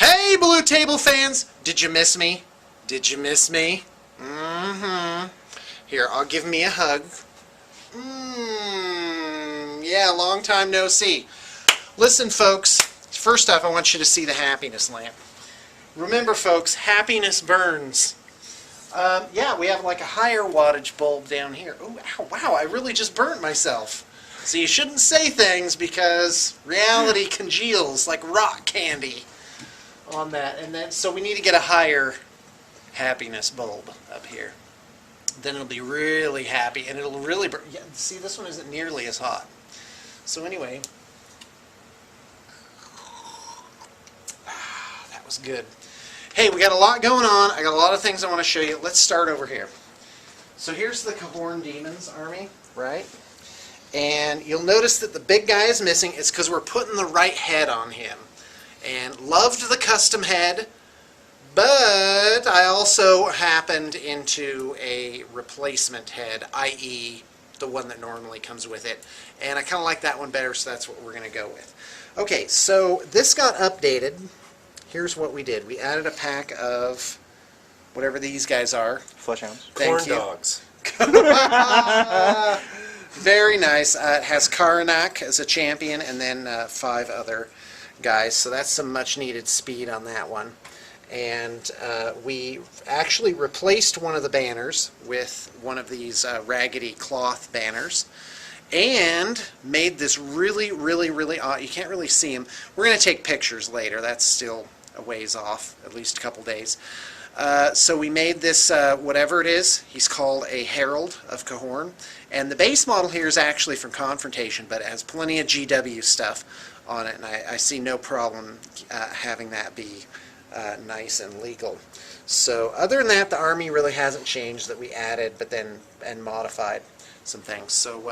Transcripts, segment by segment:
Hey, Blue Table fans! Did you miss me? Did you miss me? Here, I'll give me a hug. Yeah, long time no see. Listen, folks, first off, I want you to see the happiness lamp. Remember, folks, happiness burns. Yeah, we have like a higher wattage bulb down here. Oh, wow, I really just burnt myself. So you shouldn't say things because reality congeals like rock candy on that. And then, so we need to get a higher happiness bulb up here. Then it'll be really happy and it'll really burn. Yeah, see, this one isn't nearly as hot. So anyway, that was good. Hey, we got a lot going on. I got a lot of things I want to show you. Let's start over here. So here's the Cahoon Demons army, right? And you'll notice that the big guy is missing. It's because we're putting the right head on him. And loved the custom head, but I also happened into a replacement head, i.e. the one that normally comes with it. And I kind of like that one better, so that's what we're going to go with. Okay, so this got updated. Here's what we did. We added a pack of whatever these guys are. Flesh-hounds. Thank you. Corn dogs. Very nice. It has Karanak as a champion and then 5 other guys. So that's some much needed speed on that one. And we actually replaced one of the banners with one of these raggedy cloth banners. And made this really odd. You can't really see them. We're going to take pictures later. That's still a ways off, at least a couple days. So we made this, whatever it is, he's called a Herald of Cahoon. And the base model here is actually from Confrontation, but it has plenty of GW stuff on it, and I see no problem having that be nice and legal. So other than that, the army really hasn't changed, that we added but then and modified some things. So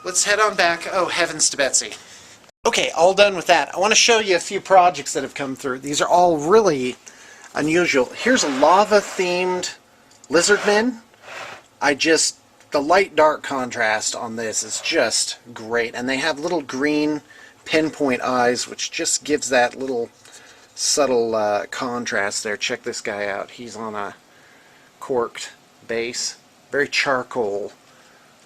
let's head on back. Oh, heavens to Betsy. Okay, all done with that. I want to show you a few projects that have come through. These are all really unusual. Here's a lava-themed lizardmen. The light-dark contrast on this is just great. And they have little green pinpoint eyes, which just gives that little subtle contrast there. Check this guy out. He's on a corked base. Very charcoal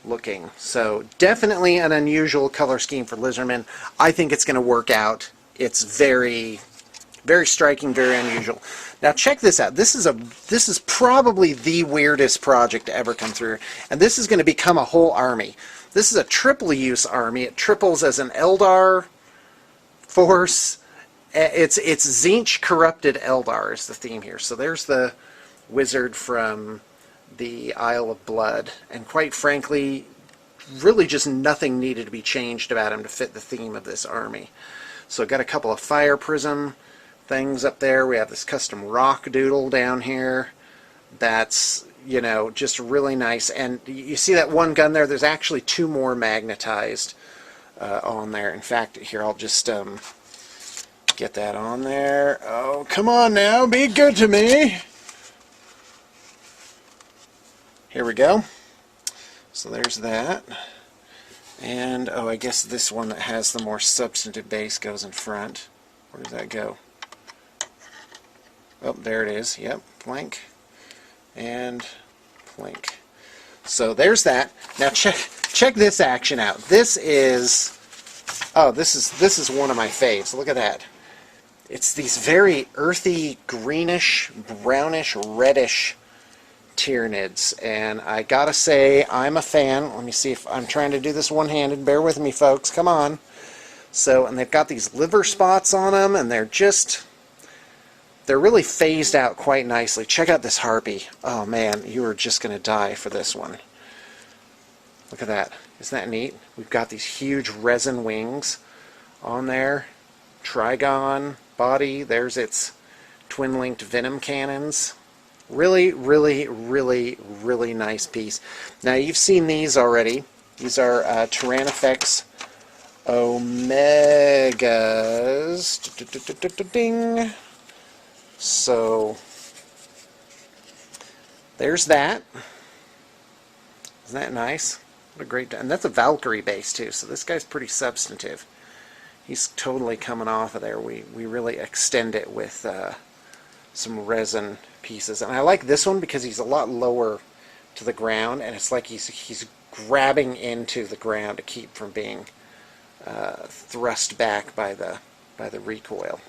looking. So definitely an unusual color scheme for lizardmen. I think it's going to work out. It's very striking, very unusual. Now check this out. This is probably the weirdest project to ever come through, and this is going to become a whole army. This is a triple use army. It triples as an Eldar force. It's Tzeentch corrupted Eldar is the theme here. So there's the wizard from the Isle of Blood, and quite frankly, really just nothing needed to be changed about him to fit the theme of this army. So got a couple of fire prism things up there. We have this custom rock doodle down here that's, you know, just really nice. And you see that one gun there? There's actually 2 more magnetized on there. In fact, here, I'll just get that on there. Oh, come on now, be good to me. Here we go. So there's that. And, oh, I guess this one that has the more substantive base goes in front. Where does that go? Oh, there it is. Yep, plank and plank. So there's that. Now check this action out. This is one of my faves. Look at that. It's these very earthy, greenish, brownish, reddish Tyranids, and I gotta say I'm a fan. Let me see if I'm trying to do this one-handed. Bear with me, folks. Come on. So, and they've got these liver spots on them, and they're really phased out quite nicely. Check out this harpy. Oh man, you are just going to die for this one. Look at that. Isn't that neat? We've got these huge resin wings on there. Trigon body. There's its twin-linked venom cannons. Really nice piece. Now you've seen these already. These are Tyrannofex Omegas. Ding. So there's that. Isn't that nice? What a great, and that's a Valkyrie base too, so this guy's pretty substantive. he's totally coming off of there. We really extend it with some resin pieces. And I like this one because he's a lot lower to the ground, and it's like he's grabbing into the ground to keep from being thrust back by the recoil.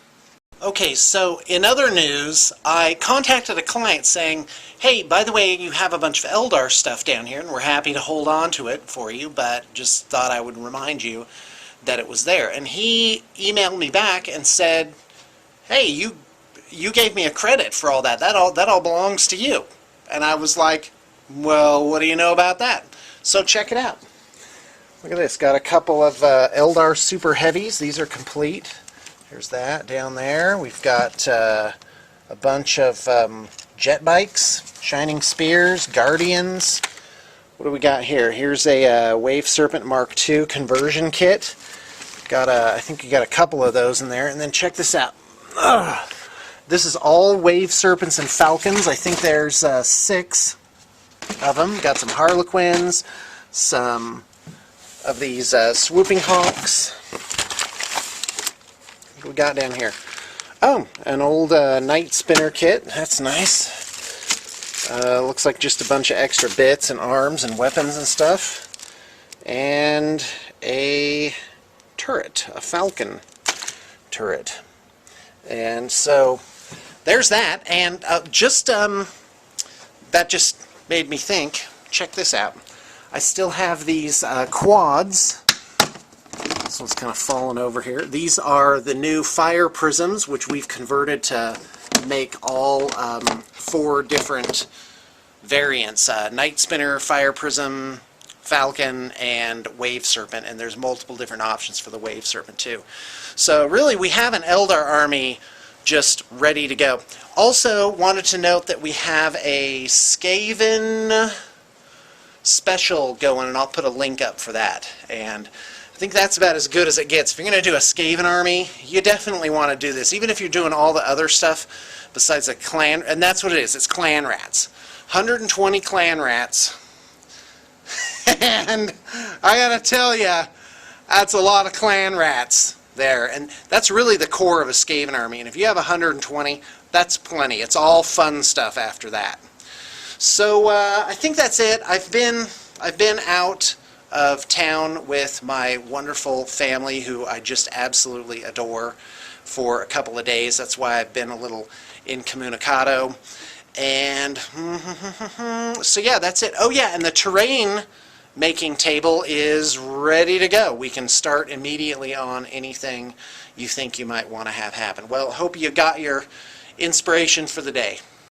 Okay, so in other news, I contacted a client saying, hey, by the way, you have a bunch of Eldar stuff down here, and we're happy to hold on to it for you, but just thought I would remind you that it was there. And he emailed me back and said, hey, you gave me a credit for all that. That all belongs to you. And I was like, well, what do you know about that? So check it out. Look at this. Got a couple of Eldar Super Heavies. These are complete. There's that down there. We've got a bunch of jet bikes, Shining Spears, Guardians. What do we got here? Here's a Wave Serpent Mark II conversion kit. I think you got a couple of those in there. And then check this out. Ugh. This is all Wave Serpents and Falcons. I think there's 6 of them. Got some Harlequins, some of these Swooping Hawks. What we got down here? Oh, an old Night Spinner kit. That's nice. Looks like just a bunch of extra bits and arms and weapons and stuff. And a turret, a Falcon turret. And so there's that. And that just made me think. Check this out. I still have these quads. This one's kind of fallen over here. These are the new fire prisms, which we've converted to make all 4 different variants. Night Spinner, Fire Prism, Falcon, and Wave Serpent, and there's multiple different options for the Wave Serpent too. So really we have an Eldar army just ready to go. Also wanted to note that we have a Skaven special going, and I'll put a link up for that. And I think that's about as good as it gets. If you're going to do a Skaven army, you definitely want to do this. Even if you're doing all the other stuff besides a clan, and that's what it is, it's clan rats. 120 clan rats. And I gotta tell you, that's a lot of clan rats there. And that's really the core of a Skaven army. And if you have 120, that's plenty. It's all fun stuff after that. So I think that's it. I've been out of town with my wonderful family, who I just absolutely adore, for a couple of days. That's why I've been a little incommunicado. And so yeah, that's it. Oh yeah, and the terrain making table is ready to go. We can start immediately on anything you think you might want to have happen. Well, hope you got your inspiration for the day.